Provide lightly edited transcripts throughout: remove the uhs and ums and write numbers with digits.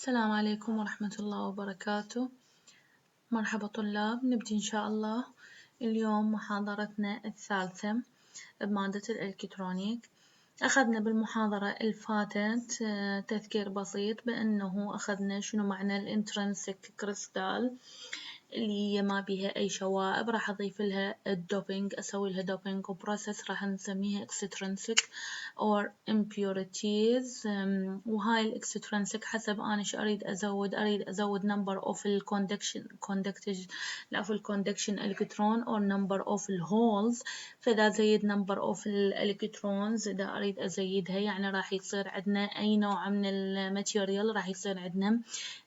السلام عليكم ورحمة الله وبركاته. مرحبا طلاب، نبدي إن شاء الله اليوم محاضرتنا الثالثة بمادة الالكترونيك. أخذنا بالمحاضرة الفاتت تذكير بسيط بأنه أخذنا شنو معنى الانترنسك كريستال اللي ما بيها أي شوائب، راح أضيف لها الدوبينج، أسوي لها دوبينج وبروسيس راح نسميها extrinsic or impurities. وهاي الاكسترنسك حسب أنا إيش أريد أزود number of الكوندكشن إلكترون or number of الهولز. فإذا زيد number of الإلكترونز إذا أريد أزيدها يعني راح يصير عندنا أي نوع من الماتيريال راح يصير عندنا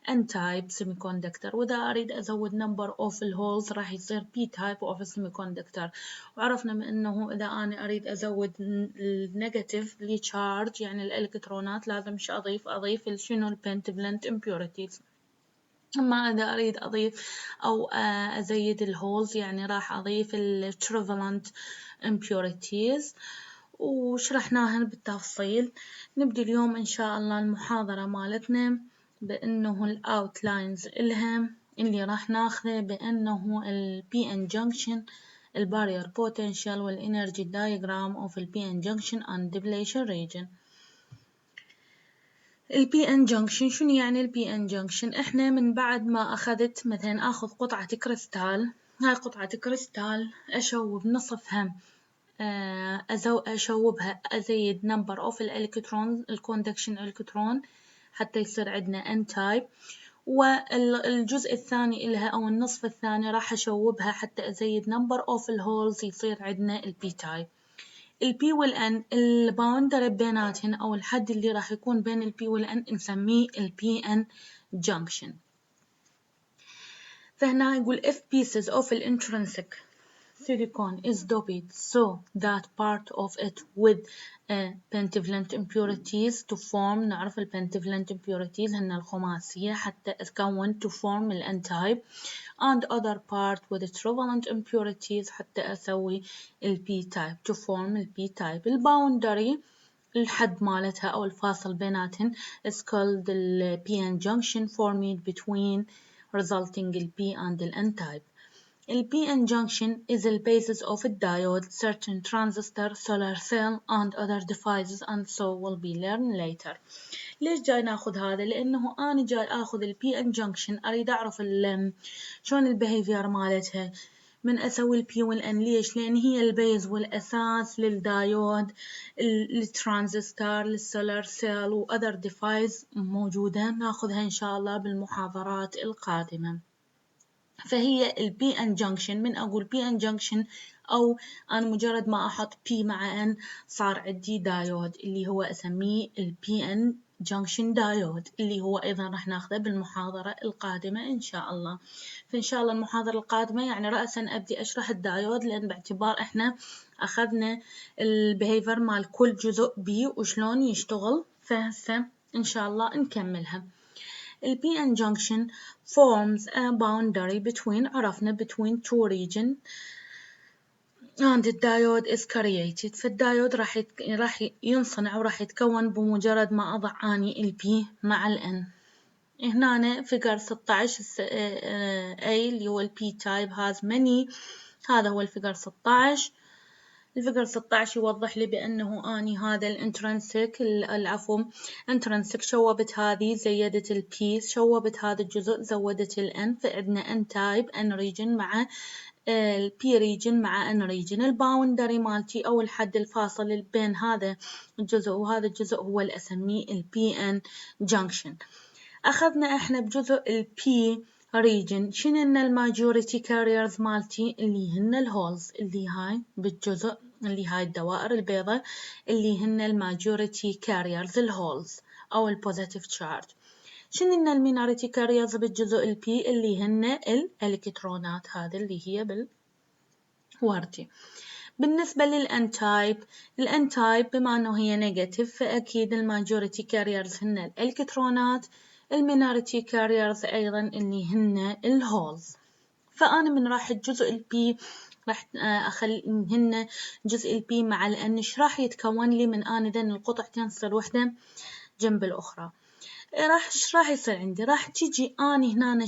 N type semiconductor، وإذا أريد أزود number of الهولز راح يصير P type of semiconductor. وعرفنا من أنه إذا أنا أريد أزود النيجاتيف لتشارج يعني الإلكترونات لازم مش أضيف شنو البنتفلنت impurities. أما إذا أريد أضيف أو أزيد الهولز يعني راح أضيف التريفالنت impurities وشرحناها بالتفصيل. نبدي اليوم إن شاء الله المحاضرة مالتنا بأنه الأوتلاينز إلها اللي راح ناخذه بأنه ال PN junction، البارير potential والإنرجي diagram of ال PN junction and depletion region. ال PN junction شنو يعني ال PN junction؟ إحنا من بعد ما أخذت مثلا أخذ قطعة كريستال، هاي قطعة كريستال أشوب نصفها أشوبها أزيد number of الإلكترون الكوندكشن إلكترون حتى يصير عندنا N type، والجزء الثاني إلها أو النصف الثاني راح أشوبها حتى أزيد number of الهولز يصير عندنا ال P type. ال P وال N الباوندري بيناتهن أو الحد اللي راح يكون بين ال P وال N نسميه ال PN junction. فهنا يقول if pieces of intrinsic silicon is doped so that part of it with pentavalent impurities to form. نعرف ال pentavalent impurities هن الخماسية حتى تكون to form ال N type and other part with trivalent impurities حتى أسوي ال P type to form ال P type. الباوندري الحد مالتها أو الفاصل بيناتهن is called ال PN junction formed between resulting ال P and ال N type. The PN junction is the basis of a diode, certain transistor, solar cell and other devices and so will be learned later. ليش جاي ناخذ هذا؟ لأنه أنا جاي أخذ ال PN junction أريد أعرف شلون البيهيفير مالتها من أسوي ال P وال N. ليش؟ لأن هي البيز والأساس للدايود، للترانزستور، للسولار سيل و other device موجودة ناخذها إن شاء الله بالمحاضرات القادمة. فهي ال PN junction، من أقول PN junction أو أنا مجرد ما أحط P مع N صار عندي دايود اللي هو أسميه ال PN junction دايود اللي هو أيضا راح ناخذه بالمحاضرة القادمة إن شاء الله. فإن شاء الله المحاضرة القادمة يعني رأسا أبدي أشرح الدايود، لأن باعتبار إحنا أخذنا البيهيفير مال كل جزء بي وشلون يشتغل، فهسه إن شاء الله نكملها. ال PN junction forms a boundary between عرفنا between two regions and the diode is created. فالدايود راح ينصنع وراح يتكون بمجرد ما أضع أني ال P مع ال N. هنا فيجر 16 A اللي هو ال P type has many، هذا هو الفيجر 16. الفيجر 16 يوضح لي بأنه أني هذا الانترنسك العفو انترنسك شوبت هذه زيدت البي، شوبت هذا الجزء زودت الان، فعندنا ان تايب ان ريجن مع البي ريجن مع ان ريجن. الباوندري مالتي أو الحد الفاصل بين هذا الجزء وهذا الجزء هو اللي أسميه البي ان جانكشن. أخذنا إحنا بجزء البي ريجن شنو إن الماجوريتي كاريرز مالتي اللي هن الهولز، اللي هاي بالجزء اللي هاي الدوائر البيضاء اللي هن الماجوريتي كاريرز الهولز أو البوزيتيف تشارج. شنو إن المينوريتي كاريرز بالجزء البي اللي هن الإلكترونات، هذا اللي هي بالوردي. بالنسبة للأن تايب، الأن تايب بما أنه هي نيجاتيف فأكيد الماجوريتي كاريرز هن الإلكترونات، المينوريتي كاريرز أيضا اللي هن الهولز. فأنا من راح الجزء البي راح أخلي هن جزء البي مع الأن راح يتكون لي من آن ذن القطعتين تصير وحدة جنب الأخرى. إيش راح يصير عندي؟ راح تجي أني هنا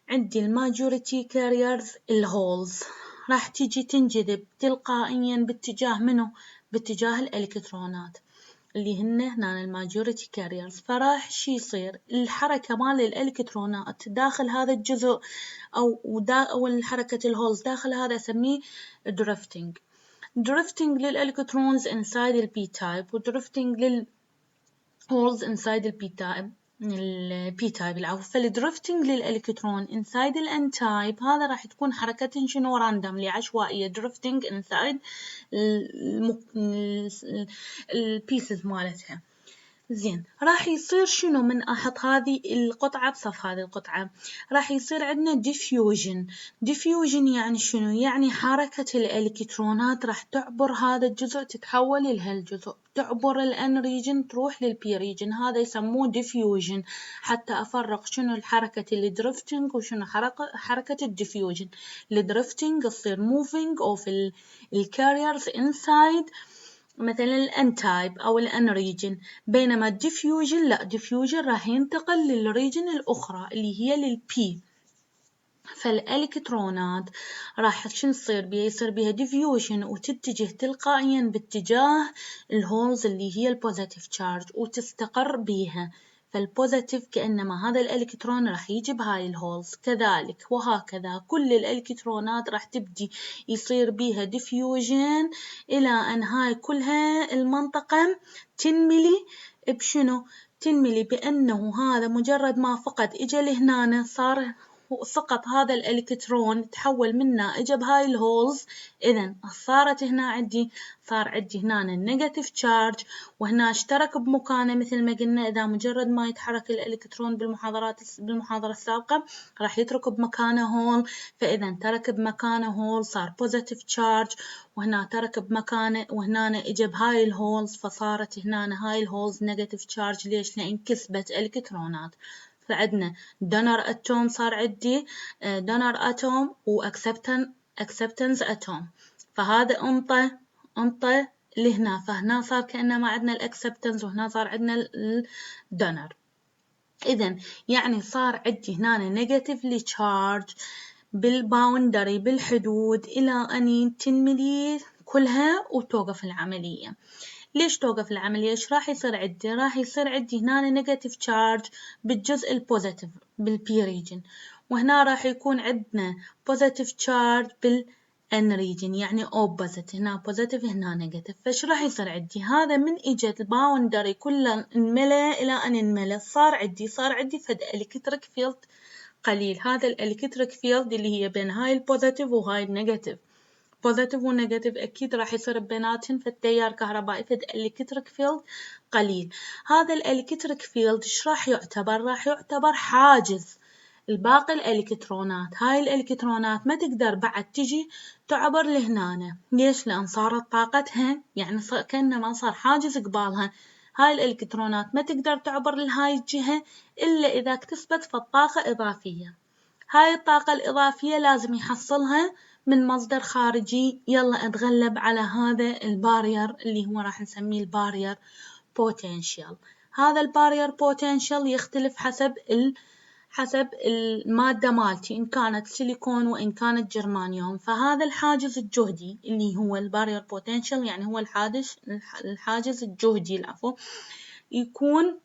عندي الماجوريتي كاريرز الهولز، راح تجي تنجذب تلقائيا باتجاه منو؟ باتجاه الإلكترونات اللي هنا الماجوريتي كاريرز. فراح شي يصير الحركة مال الإلكترونات داخل هذا الجزء أو الحركة الهولز داخل هذا أسميه درفتنج. درفتنج للإلكترونز inside البي تايب، ودرفتنج للهولز inside البي تايب العفو. فالدرفتنج للإلكترون inside الان تايب هذا راح تكون حركة شنو؟ راندملي عشوائية. درفتنج inside البيسز مالتها. زين، راح يصير شنو من أحط هذه القطعة بصف هذه القطعة؟ راح يصير عندنا ديفيوجن. ديفيوجن يعني شنو؟ يعني حركة الإلكترونات راح تعبر هذا الجزء تتحول لهالجزء، تعبر الان ريجن تروح للبي ريجن، هذا يسموه ديفيوجن. حتى أفرق شنو الحركة الدرفتنج وشنو حركة الديفيوجن. الدرفتنج تصير moving of الكاريرز inside مثلا الان تايب او الان ريجن، بينما الديفيوجن لا، ديفيوجن راح ينتقل للريجن الاخرى اللي هي للبي. فالالكترونات راح شنو يصير بيها؟ يصير بيها ديفيوجن وتتجه تلقائيا باتجاه الهولز اللي هي البوزيتيف تشارج وتستقر بيها. فالبوزيتيف كأنما هذا الإلكترون راح يجي بهاي الهولز، كذلك وهكذا كل الإلكترونات راح تبدي يصير بيها ديفيوجن إلى أن هاي كلها المنطقة تنملي بشنو؟ تنملي بأنه هذا مجرد ما فقط إجا لهنا صار سقط هذا الإلكترون تحول منه إجا بهاي الهولز، إذن صارت هنا صار عندي هنا النيجاتيف تشارج، وهنا اشترك بمكانه مثل ما قلنا. إذا مجرد ما يتحرك الإلكترون بالمحاضرة السابقة راح يترك بمكانه هول، فإذا ترك بمكانه هول صار بوزيتيف تشارج، وهنا ترك بمكانه وهنا إجا بهاي الهولز فصارت هنا هاي الهولز نيجاتيف تشارج. ليش؟ لأن كسبت إلكترونات. فعندنا دونر اتوم، صار عندي دونر اتوم واكسبتنس اتوم، فهذا انطى لهنا، فهنا صار كأنما عندنا الاكسبتنس وهنا صار عندنا الدونر. إذن يعني صار عندي هنا نيجاتيفلي تشارج بالباوندري بالحدود إلى أن تنملي كلها وتوقف العملية. ليش توقف العملية؟ إيش راح يصير عندي؟ راح يصير عندي هنا نيجاتيف تشارج بالجزء البوزيتيف بالبي ريجن، وهنا راح يكون عندنا بوزيتيف تشارج بالان ريجن، يعني اوبوزيت، هنا بوزيتيف هنا نيجاتيف. فايش راح يصير عندي؟ هذا من اجت الباوندري كله انملى الى ان انملى صار عندي فد الكتريك فيلد قليل. هذا الالكتريك فيلد اللي هي بين هاي البوزيتيف وهاي النيجاتيف، بوزيتيف ونيجاتيف أكيد راح يصير بيناتهم في التيار كهربائي في الإلكتريك فيلد قليل. هذا الإلكتريك فيلد إيش راح يعتبر؟ راح يعتبر حاجز الباقي الإلكترونات. هاي الإلكترونات ما تقدر بعد تجي تعبر لهنا. ليش؟ لأن صارت طاقتها يعني كأنما صار حاجز قبالها. هاي الإلكترونات ما تقدر تعبر لهاي الجهة إلا إذا اكتسبت فالطاقة إضافية. هاي الطاقة الإضافية لازم يحصلها من مصدر خارجي. يلا أتغلب على هذا البارير اللي هو راح نسميه البارير بوتنشال. هذا البارير بوتنشال يختلف حسب المادة مالتي، إن كانت سيليكون وإن كانت جرمانيوم. فهذا الحاجز الجهدي اللي هو البارير بوتنشال يعني هو الحاجز الجهدي العفو، يكون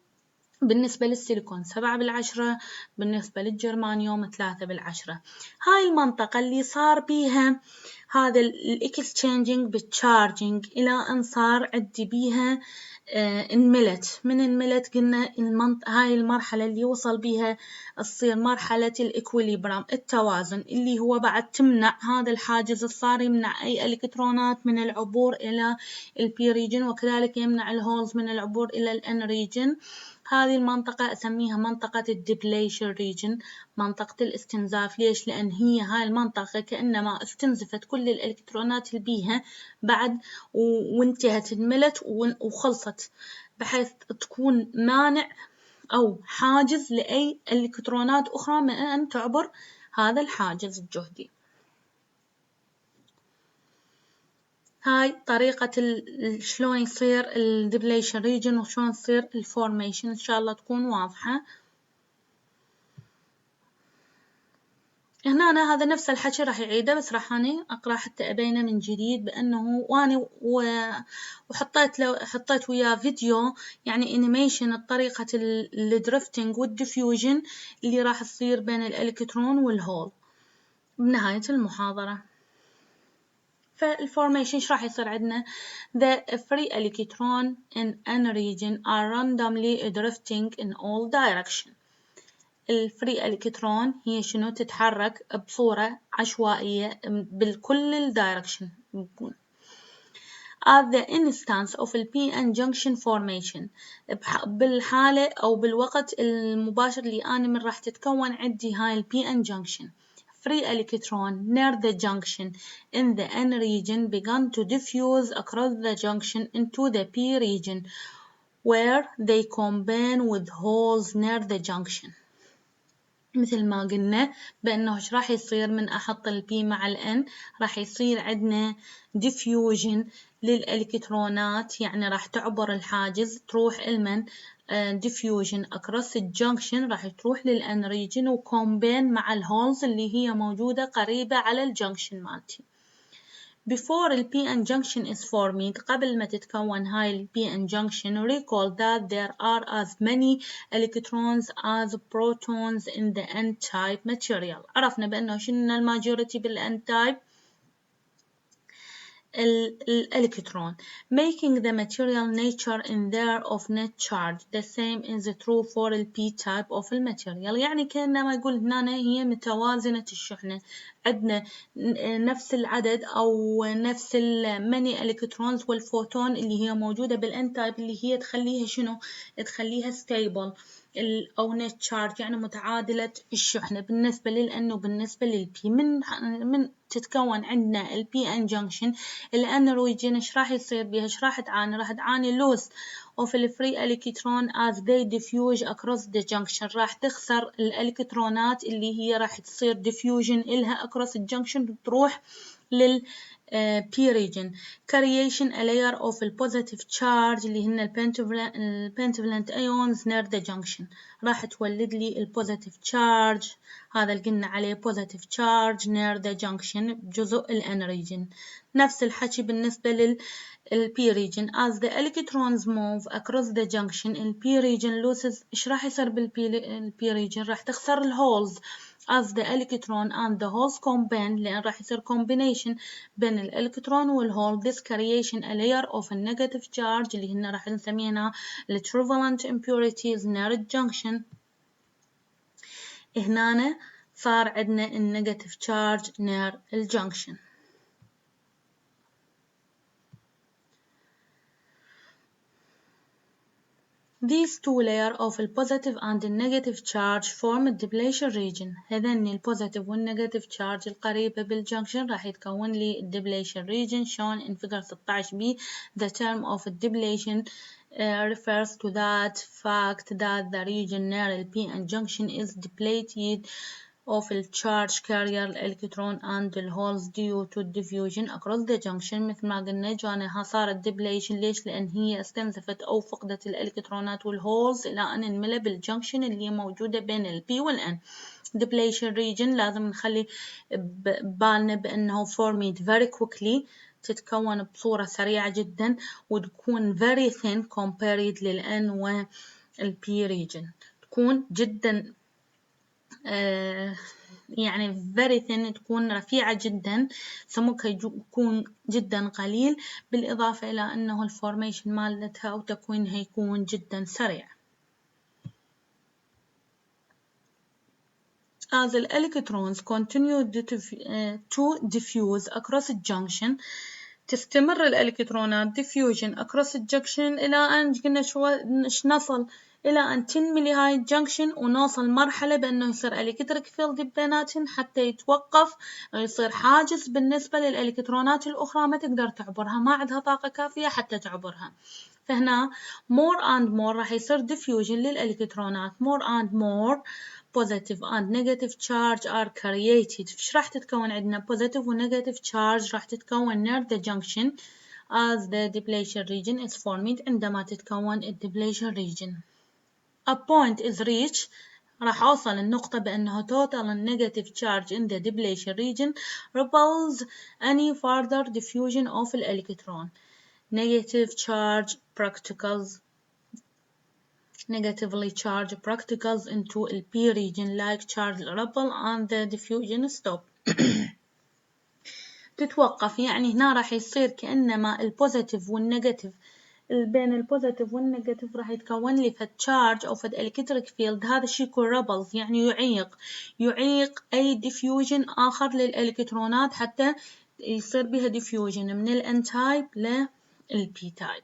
بالنسبة للسيليكون 7/10، بالنسبة للجرمانيوم 3/10. هاي المنطقة اللي صار بيها هذا الاكستشينجينج بالتشارجينج إلى أن صار عندي بيها انملت. من انملت قلنا هاي المرحلة اللي وصل بيها تصير مرحلة الإكويليبرام التوازن، اللي هو بعد تمنع هذا الحاجز الصار يمنع أي إلكترونات من العبور إلى البي ريجن، وكذلك يمنع الهولز من العبور إلى الان ريجن. هذه المنطقة أسميها منطقة الديبليشن ريجن، منطقة الاستنزاف. ليش؟ لأن هي هاي المنطقة كأنما استنزفت كل الإلكترونات اللي بيها بعد وانتهت انملت وخلصت، بحيث تكون مانع أو حاجز لأي إلكترونات أخرى من أن تعبر هذا الحاجز الجهدي. هاي طريقة شلون يصير الدبليشن ريجن وشلون يصير الفورميشن، إن شاء الله تكون واضحة. هنا هذا نفس الحكي راح يعيده، بس راح أني أقرأ حتى أبينه من جديد بأنه وأني حطيت وياه فيديو يعني انيميشن الطريقة الدريفتنج والديفيوجن اللي راح تصير بين الإلكترون والهول بنهاية المحاضرة. فالفورميشن ايش راح يصير عندنا؟ The free electron in n region are randomly drifting in all direction. الفري الكترون هي شنو؟ تتحرك بصورة عشوائية بالكل الدايركشن. at the instance of the p-n junction formation، بالحالة أو بالوقت المباشر اللي أنا من راح تتكون عندي هاي ال p-n junction. Free electron near the junction in the n region began to diffuse across the junction into the p region where they combine with holes near the junction. مثل ما قلنا بأنه إيش راح يصير من أحط البي مع الN راح يصير عندنا diffusion للإلكترونات، يعني راح تعبر الحاجز تروح المن diffusion across الجنكشن راح تروح للN region وكومبين مع الهولز اللي هي موجودة قريبة على الجنكشن مالتي. Before the p-n junction is formed، قبل ما تتكون هاي ال p-n junction، recall that there are as many electrons as protons in the n-type material. عرفنا بأنه شنو الماجوريتي بال-n-type الإلكترون، making the material nature in there of net charge. The same is true for the p-type of الماتيريال. يعني كأنما يقول هنا هي متوازنة الشحنة، عندنا نفس العدد أو نفس الماني إلكترونز والفوتون اللي هي موجودة بالN-type اللي هي تخليها شنو؟ تخليها stable أو net charge، يعني متعادلة الشحنة بالنسبة للN وبالنسبة للP. من تتكون عندنا ال p-n junction، الN region ايش راح يصير بيها؟ ايش راح تعاني؟ راح تعاني loss of the free electron as they diffuse across the junction. راح تخسر الإلكترونات اللي هي راح تصير diffusion إلها across الجنكشن تروح لل P region. Creation a layer of the positive charge اللي هن pentavalent ions near the junction. راح تولد لي ال positive charge، هذا اللي قلنا عليه positive charge near the junction بجزء ال N region. نفس الحكي بالنسبة لل P region. As the electrons move across the junction ال P region loses. إيش راح يصير بال P region؟ راح تخسر ال holes as the electron and the holes combine، لأن راح يصير combination بين الإلكترون والهول. This creation a layer of a negative charge اللي هنا راح نسميها ال trivalent impurities near الجنكشن. هنا صار عندنا ال negative charge near الجنكشن. These two layers of the positive and the negative charge form the depletion region. هذين البوزيتيف والنيجاتيف charge القريبة بالجنكشن راح يتكون لي depletion region shown in figure 16b. The term of depletion refers to that fact that the region near the p-n junction is depleted of the charge carrier electron and the holes due to diffusion across the junction. مثل ما قلنا جوانها صارت depletion. ليش؟ لأن هي استنزفت أو فقدت الإلكترونات والهولز إلى أن انملى بالجنكشن اللي موجودة بين ال P وال N. depletion region لازم نخلي بالنا بأنه formed very quickly، تتكون بصورة سريعة جدا وتكون very thin compared لل N وال P region، تكون جدا يعني very thin، تكون رفيعة جدا، سمكها يكون جدا قليل، بالإضافة إلى أنه الفورميشن مالتها أو تكوينها يكون جدا سريع. As the electrons continue to diffuse across the junction، تستمر الإلكترونات diffusion across الجنكشن إلى أن قلنا نصل إلى أن تنملي هاي الجنكشن ونوصل مرحلة بأنه يصير إلكتريك فيلد بيناتهم حتى يتوقف ويصير حاجز بالنسبة للإلكترونات الأخرى ما تقدر تعبرها، ما عندها طاقة كافية حتى تعبرها. فهنا more and more راح يصير diffusion للإلكترونات. more and more positive and negative charge are created. فش راح تتكون عندنا positive و negative charge راح تتكون near the junction as the depletion region is formed. عندما تتكون depletion region. A point is reached. راح أوصل النقطة بأنه total negative charge in the depletion region repels any further diffusion of the electron. Negative charge particles negatively charged particles into the P region like charge repel and the diffusion stop. تتوقف، يعني هنا راح يصير كأنما البوزيتيف والنيجاتيف بين البوزيتيف والنيجاتيف راح يتكون لي فد تشارج أو فد إلكتريك فيلد. هذا الشيء يكون رابلز، يعني يعيق أي ديفيوجن آخر للإلكترونات حتى يصير بها ديفيوجن من الان تايب للبي تايب.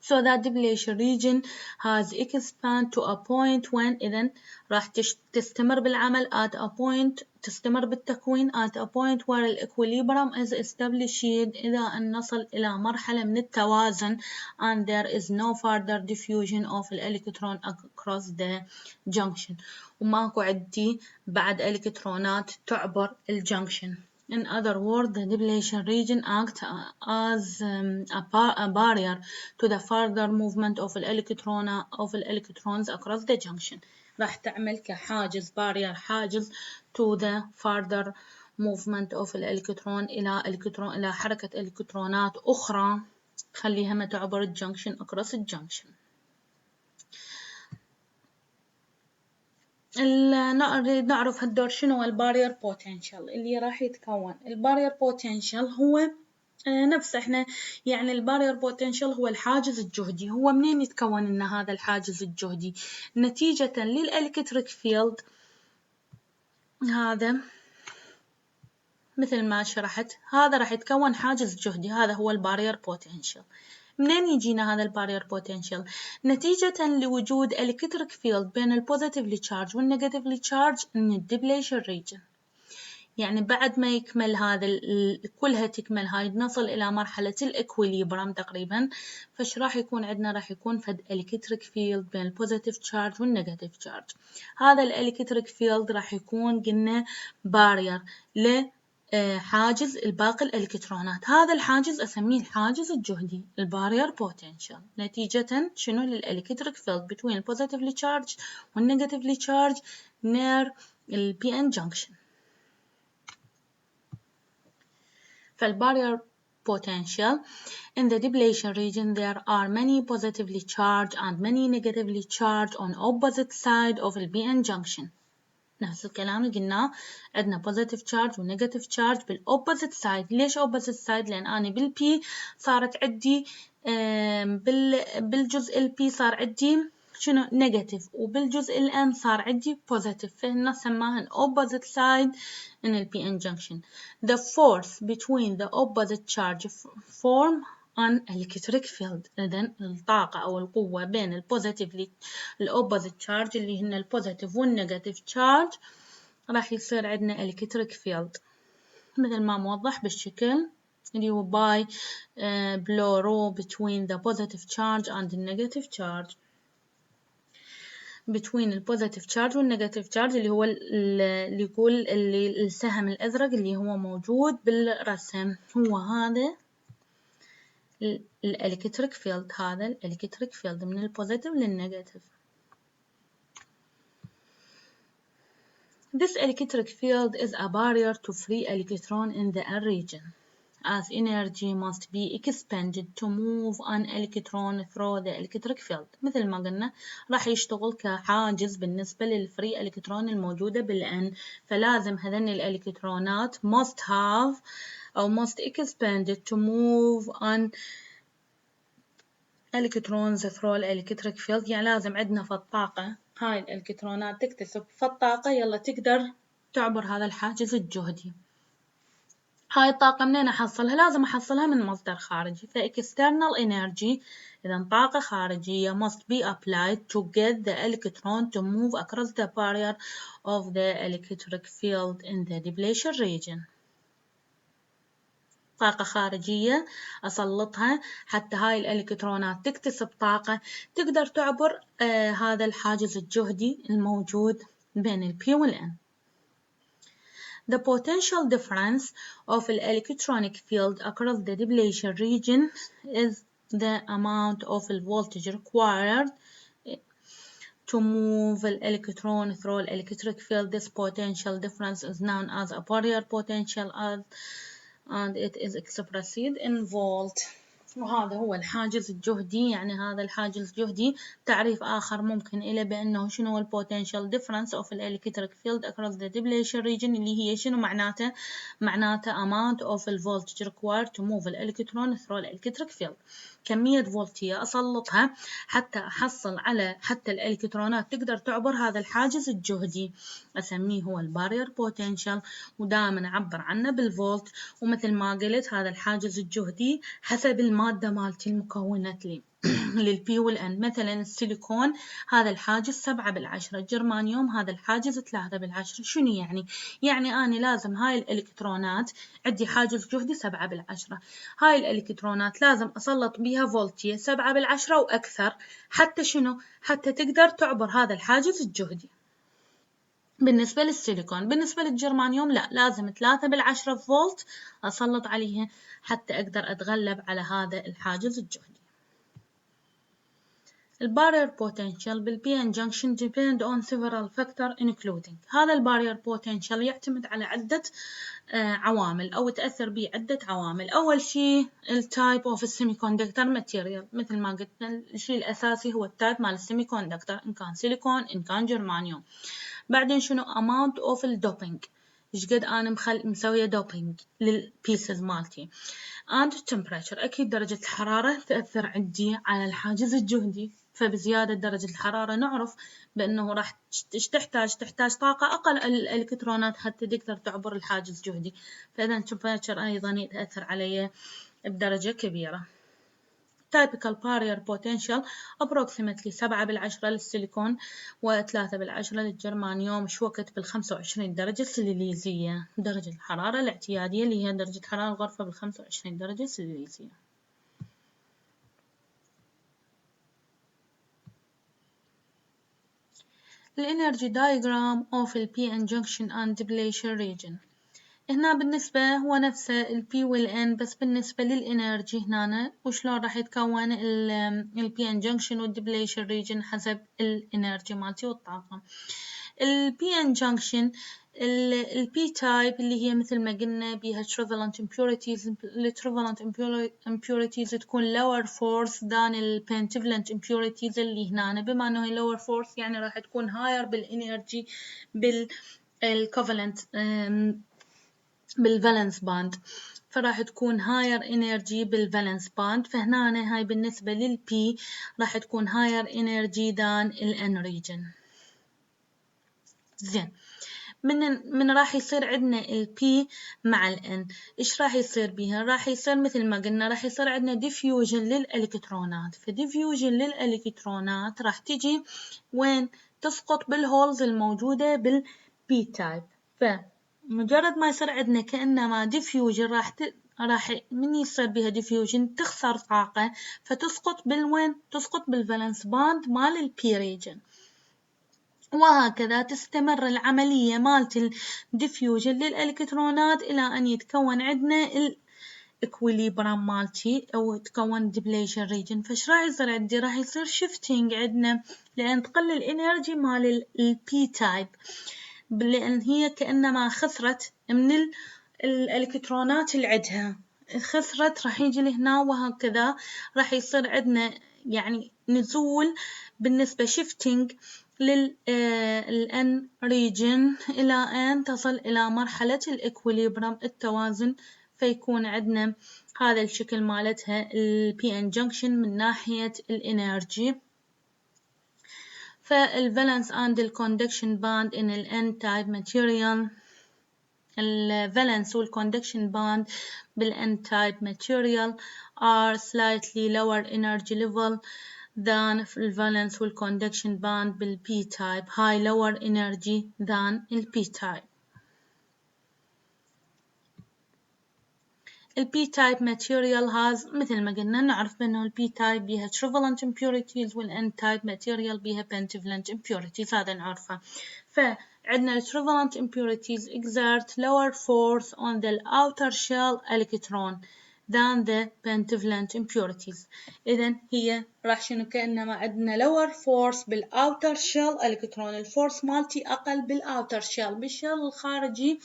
So that depletion region has expanded to a point when إذن راح تستمر بالعمل at a point تستمر بالتكوين at a point where equilibrium is established إذا أن نصل إلى مرحلة من التوازن and there is no further diffusion of electron across the junction وماكو عندي بعد إلكترونات تعبر الجنكشن. In other words, the depletion region acts as a barrier to the further movement of electrons across the junction. راح تعمل كحاجز حاجز to the further movement of الإلكترون إلى حركة إلكترونات أخرى تخليها ما تعبر الجنكشن across الجنكشن. نعرف هالدور شنو البارير بوتنشال اللي راح يتكون. البارير بوتنشال هو نفس احنا يعني البارير بوتنشال هو الحاجز الجهدي. هو منين يتكون لنا هذا الحاجز الجهدي؟ نتيجة للإلكتريك فيلد هذا مثل ما شرحت هذا راح يتكون حاجز جهدي. هذا هو البارير بوتنشال. منين يجينا هذا البارير بوتنشال؟ نتيجة لوجود إلكتريك فيلد بين البوزيتيفلي تشارج والنيجاتيفلي تشارج in الدبليشن ريجن. يعني بعد ما يكمل هذا كلها تكمل هاي نصل إلى مرحلة الإكويليبرم تقريبا. فش راح يكون عندنا؟ راح يكون فد إلكتريك فيلد بين البوزيتيف تشارج والنيجاتيف تشارج. هذا الإلكتريك فيلد راح يكون قلنا بارير حاجز الباقي الإلكترونات. هذا الحاجز أسميه الحاجز الجهدي البارير بوتنشال نتيجة شنو؟ للإلكتريك فيلد between positively charged والنيجاتيفلي charged near ال PN junction. فالبارير potential in the depletion region there are many positively charged and many negatively charged on opposite side of the PN junction. نفس الكلام اللي قلناه عندنا positive charge و negative charge بالopposite side. ليش opposite side؟ لأن أنا بالبي صارت عندي بالجزء البي صار عندي شنو negative وبالجزء الان صار عندي positive فهنا سماهن opposite side in the PN junction. The force between the opposite charge form an electric field. إذن الطاقة أو القوة بين البوزيتيف الأوبوزيت تشارج اللي هن البوزيتيف والنيجاتيف تشارج راح يصير عندنا electric field مثل ما موضح بالشكل اللي هو by below rho between the positive charge and the negative charge. between البوزيتيف تشارج والنيجاتيف تشارج اللي هو اللي يقول اللي السهم الأزرق اللي هو موجود بالرسم هو هذا الإلكتريك فيلد. هذا الإلكتريك فيلد من البوزيتيف للنيجاتيف. This electric field is a barrier to free electron in the N region as energy must be expended to move an electron through the electric field. مثل ما قلنا راح يشتغل كحاجز بالنسبة للفري إلكترون الموجودة بالN. فلازم هذين الإلكترونات must have أو must expended to move an electrons through the electric field. يعني لازم عندنا في الطاقة هاي الإلكترونات تكتسب في الطاقة يلا تقدر تعبر هذا الحاجز الجهدي. هاي الطاقة منين أحصلها؟ لازم أحصلها من مصدر خارجي. external energy إذا طاقة خارجية must be applied to get the electron to move across the barrier of the electric field in the depletion region. طاقة خارجية أسلطها حتى هاي الإلكترونات تكتسب طاقة تقدر تعبر هذا الحاجز الجهدي الموجود بين ال P وال N. The potential difference of the electronic field across the depletion region is the amount of voltage required to move the electron through the electric field. This potential difference is known as a barrier potential and it is expressed in volt. وهذا هو الحاجز الجهدي. يعني هذا الحاجز الجهدي تعريف آخر ممكن إلى بأنه شنو هو potential difference of the electric field across the depletion region، اللي هي شنو معناته amount of the voltage required to move the electron through the electric field، كمية فولتية أسلطها حتى أحصل على حتى الإلكترونات تقدر تعبر هذا الحاجز الجهدي، أسميه هو البارير بوتنشال، ودائما أعبر عنه بالفولت. ومثل ما قلت هذا الحاجز الجهدي حسب المادة مالتي المكونة لي للبي والان. مثلا السيليكون هذا الحاجز 7/10، الجرمانيوم هذا الحاجز 3/10. شنو يعني؟ يعني أنا لازم هاي الإلكترونات عندي حاجز جهدي 7/10، هاي الإلكترونات لازم أسلط بيها فولتية 7/10 وأكثر حتى شنو؟ حتى تقدر تعبر هذا الحاجز الجهدي. بالنسبة للسيليكون، بالنسبة للجرمانيوم لا، لازم 3/10 فولت أسلط عليها حتى أقدر أتغلب على هذا الحاجز الجهدي. البارير potential بالبي ان junction depend on several factors including. هذا البارير potential يعتمد على عدة عوامل أو تأثر به عدة عوامل. أول شيء التايب اوف السيميكوندكتور ماتيريال، مثل ما قلت الشيء الأساسي هو التايب مال السيميكوندكتور، إن كان سيليكون إن كان جرمانيوم. بعدين شنو amount of الدوبينج، إيش قد أنا مسوية دوبينج للبيسز مالتي. and temperature، أكيد درجة الحرارة تأثر عندي على الحاجز الجهدي، فبزيادة درجة الحرارة نعرف بأنه راح تحتاج طاقة أقل الإلكترونات حتى تقدر تعبر الحاجز الجهدي، فإذا temperature أيضا يتأثر علي بدرجة كبيرة. typical barrier potential approximately 7/10 للسيليكون و3/10 للجرمانيوم. شو وقت بال25 درجة سليزية، درجة الحرارة الاعتيادية اللي هي درجة حرارة الغرفة بال25 درجة سليزية. الانرجي diagram of ال p junction and depletion region. هنا بالنسبة هو نفسه ال P وال N، بس بالنسبة للإنرجي هنا وشلون راح يتكون ال P junction وال depletion region حسب الإنرجي مالتي والطاقة. ال P junction ال P type اللي هي مثل ما قلنا بيها trivalent impurities. ال trivalent impurities تكون lower force than ال pentavalent impurities اللي هنا، بما أنه هي lower force يعني راح تكون higher بالإنرجي بالcovalent بالفالنس باند، فراح تكون هاير انرجي بالفالنس باند. فهنا هاي بالنسبة للبي راح تكون هاير انرجي دان الان ريجن. زين، من راح يصير عندنا البي مع الان، ايش راح يصير بيها؟ راح يصير مثل ما قلنا راح يصير عندنا ديفيوجن للالكترونات، فديفيوجن للالكترونات راح تجي وين؟ تسقط بالهولز الموجودة بالبي تايب. مجرد ما يصير عندنا كأنما ديفيوجن راح من يصير بها ديفيوجن تخسر طاقة فتسقط بالوين؟ تسقط بالفالنس باند مال البي ريجن، وهكذا تستمر العملية مالت الديفيوجن للإلكترونات إلى أن يتكون عندنا الإكويليبرم مالتي أو تكون ديبليشن ريجن. فش راح يصير عندي؟ راح يصير شيفتينج عندنا لأن تقل الإنرجي مال البي تايب، لأن هي كأنما خسرت من الإلكترونات اللي عندها، خسرت راح يجي لهنا، وهكذا راح يصير عندنا يعني نزول بالنسبة shifting للN region إلى أن تصل إلى مرحلة الإكويليبرم التوازن، فيكون عندنا هذا الشكل مالتها ال PN junction من ناحية الإنرجي. فالvalence and الconduction band in ال N-type material، الvalence والconduction band بال N-type material are slightly lower energy level than الvalence والconduction band بال P-type high lower energy than ال P-type. ال P-type material has مثل ما قلنا نعرف بأنه ال P-type بيها trivalent impurities وال N-type material بيها pentavalent impurities، هذا نعرفه. فعندنا ال trivalent impurities exert lower force on the outer shell electron than the pentavalent impurities. إذن هي راح شنو كأنما عندنا lower force بال outer shell electron، الفورس مالتي أقل بال outer shell، بالشل الخارجي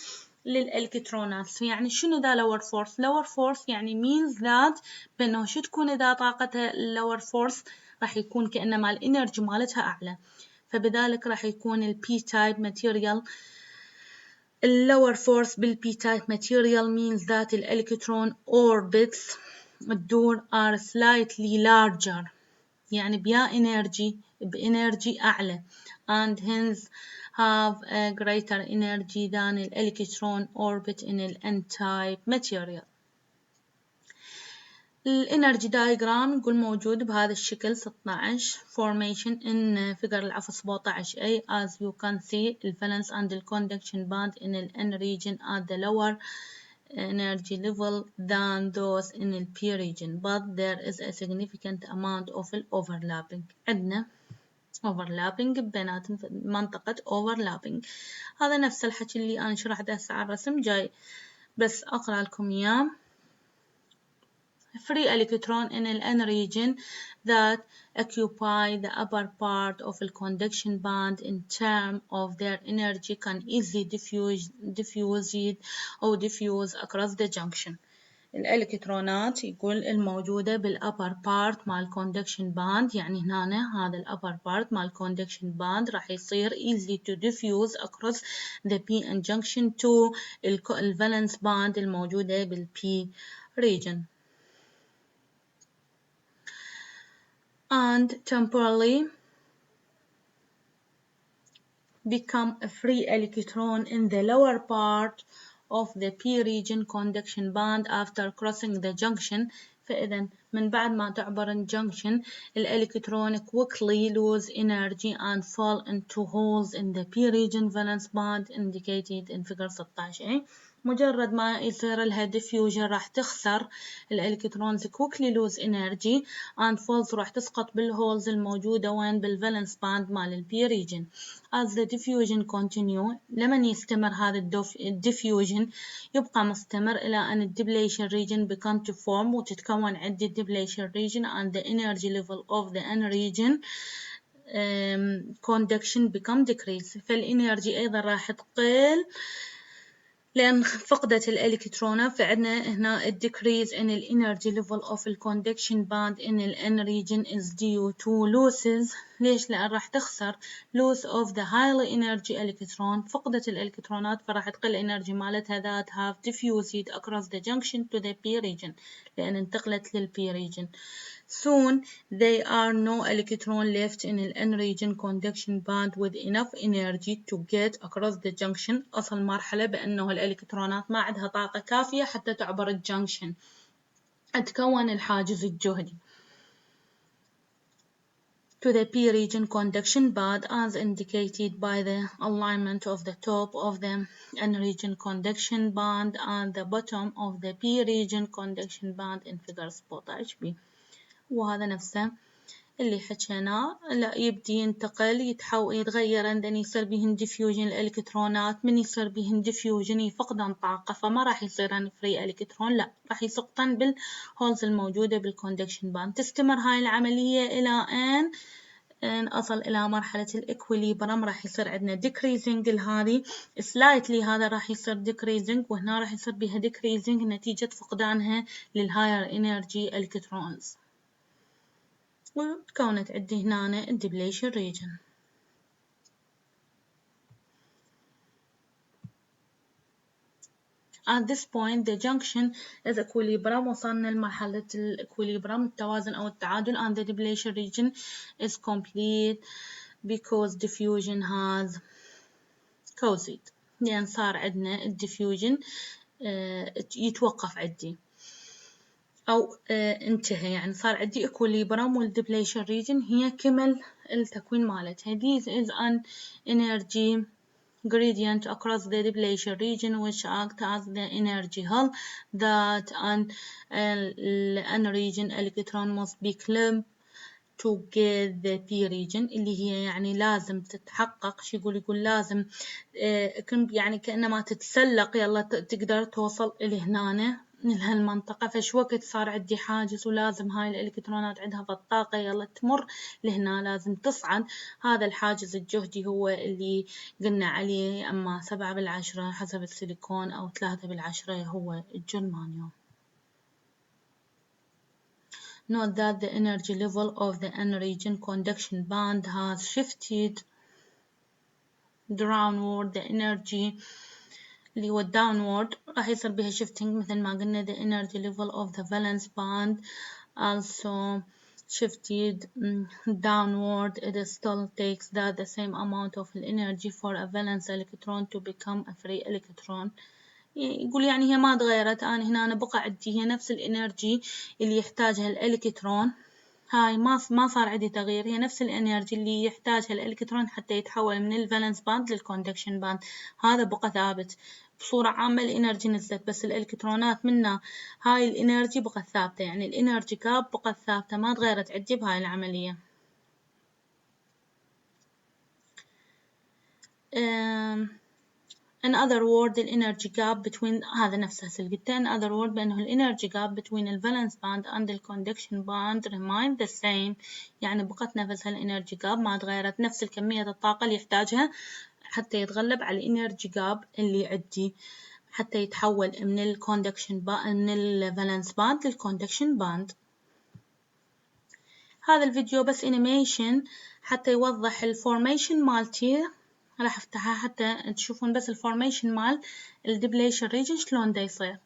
للإلكترونات. يعني شنو ذا lower force؟ lower force يعني means that بأنه شو تكون إذا طاقتها lower force راح يكون كأنما الإنرجي مالتها أعلى، فبذلك راح يكون ال P-type material lower force بال P-type material means that the electron orbits الدور are slightly larger، يعني بإنرجي أعلى and hence have a greater energy than the electron orbit in the N-type material. الانرجي diagram نقول موجود بهذا الشكل 16 formation in figure 17a. as you can see the valence and the conduction band in the N region at the lower energy level than those in the P region, but there is a significant amount of overlapping. عندنا overlapping بينات منطقة overlapping. هذا نفس الحكي اللي أنا شرحته هسه على الرسم جاي، بس أقرأ لكم إياه. Free electron in the N region that occupy the upper part of the conduction band in terms of their energy can easily diffuse across the junction. الإلكترونات يقول الموجودة بالupper part مال conduction band، يعني هنا هذا الupper part مال conduction band راح يصير easily to diffuse across the p junction to الvalence band الموجودة بالp region and temporarily become a free electron in the lower part of the p region conduction band after crossing the junction. فإذا من بعد ما تعبر الجنكشن الإلكترون quickly lose energy and fall into holes in the p region valence band indicated in figure 16a. مجرد ما يصير لها diffusion راح تخسر الإلكترونز quickly lose energy and falls راح تسقط بالهولز الموجودة وين بالvalence band مال البي region. as the diffusion continue لمن يستمر هذا الديفيوجن يبقى مستمر إلى أن depletion region become to form وتتكون عدة depletion region and the energy level of the N region conduction become decrease. فالإنرجي أيضا راح تقل لأن فقدت الإلكترونات. فعندنا هنا decrease in the energy level of the conduction band in the N region is due to losses. ليش؟ لأن راح تخسر loss of the highly energy electron، فقدت الإلكترونات فراح تقل الإنرجي مالتها that have diffused across the junction to the P region لأن انتقلت للP region. soon there are no electron left in the N region conduction band with enough energy to get across the junction. أصل مرحلة بأنه الإلكترونات ما عندها طاقة كافية حتى تعبر الجنكشن، تكون الحاجز الجهدي to the P region conduction band as indicated by the alignment of the top of the N region conduction band and the bottom of the P region conduction band in figure 17b. وهذا نفسه اللي حكيناه، لا يبدي ينتقل يتغير عندنا يصير بهن diffusion الإلكترونات، من يصير بهن diffusion يفقدن طاقة فما راح يصيرن فري إلكترون، لا راح يسقطن بالهولز الموجودة بالكوندكشن باند. تستمر هاي العملية إلى أن أصل إلى مرحلة الإكويليبرم، راح يصير عندنا decreasing هذه slightly، هذا راح يصير decreasing وهنا راح يصير بها decreasing نتيجة فقدانها للهاير energy electrons. وتكونت عندي هنا depletion region. At this point the junction is equilibrium، وصلنا لمرحلة الإكويليبرم التوازن أو التعادل and the depletion region is complete because diffusion has caused. لأن صار عندنا الديفيوجن يتوقف عندي أو انتهى، يعني صار عندي equilibrium والدبليشن region هي كمل التكوين مالتها. This is an energy gradient across the depletion region which act as the energy hull that an region electron must be clamped to get the P region اللي هي يعني لازم تتحقق. شو يقول لازم يعني كأنما تتسلق يلا تقدر توصل إلى هنا لهالمنطقة. فش وقت صار عندي حاجز ولازم هاي الإلكترونات عندها بالطاقة يلا تمر لهنا لازم تصعد. هذا الحاجز الجهدي هو اللي قلنا عليه أما 7/10 حسب السيليكون أو 3/10 هو الجرمانيوم. Note that the energy level of the N-region conduction band has shifted downward. The energy اللي هو downward راح يصير بها shifting مثل ما قلنا. The energy level of the valence band also shifted downward. It still takes that the same amount of energy for a valence electron to become a free electron. يقول يعني هي ما تغيرت. أنا بقى عندي هي نفس الإنرجي اللي يحتاجها الإلكترون. هاي ما صار عندي تغيير. هي نفس الإنرجي اللي يحتاجها الإلكترون حتى يتحول من الفالنس باند للكوندكشن باند. هذا بقى ثابت. بصورة عامة الإنرجي نزلت بس الإلكترونات منها هاي الإنرجي بقى ثابتة. يعني الإنرجي كاب بقى ثابتة ما تغيرت عندي بهاي العملية. In other words, the energy gap between هذا نفسه اللي قلته. In other words, بأنه energy gap between the valence band and the conduction band remain the same. يعني بقت نفس energy gap ما تغيرت. نفس الكمية الطاقة اللي يحتاجها حتى يتغلب على energy gap اللي عندي حتى يتحول من conduction band من valence band conduction band. هذا الفيديو بس animation حتى يوضح الفورميشن مالتي. راح افتحها حتى تشوفون بس الفورميشن مال الدبليشن ريجن شلون دا يصير.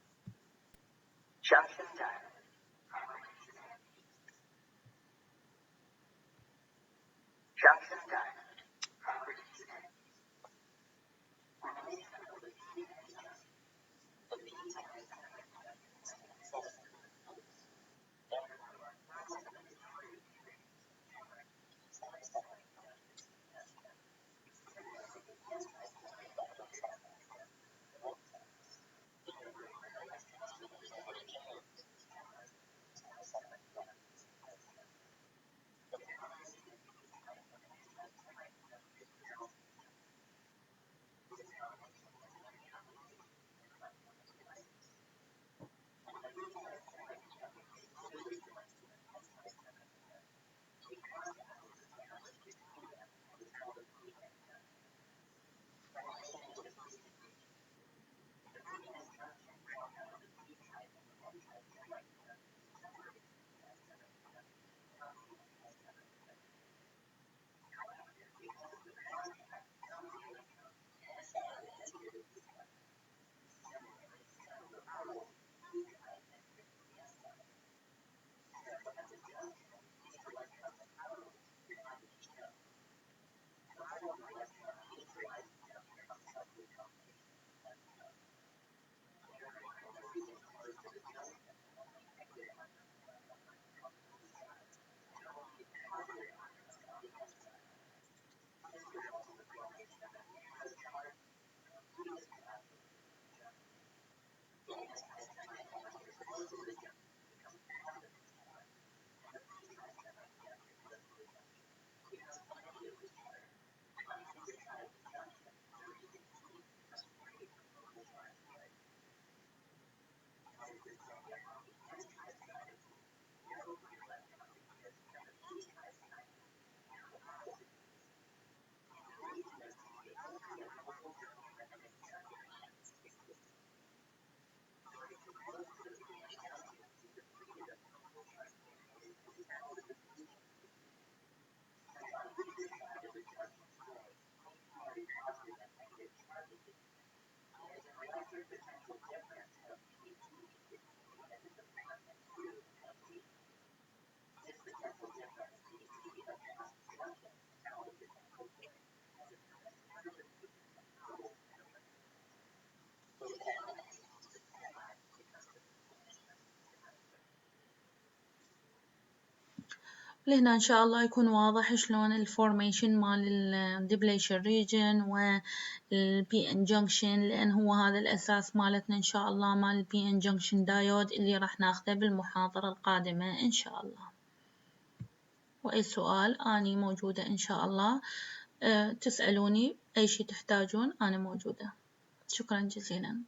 لهنا إن شاء الله يكون واضح شلون الفورميشن مال الدبليشن ريجن والبي ان جنكشن، لأن هو هذا الأساس مالتنا إن شاء الله مال البي ان جنكشن دايود اللي راح ناخذه بالمحاضرة القادمة إن شاء الله. وأي سؤال أني موجودة إن شاء الله، تسألوني أي شي تحتاجون أنا موجودة. شكرا جزيلا.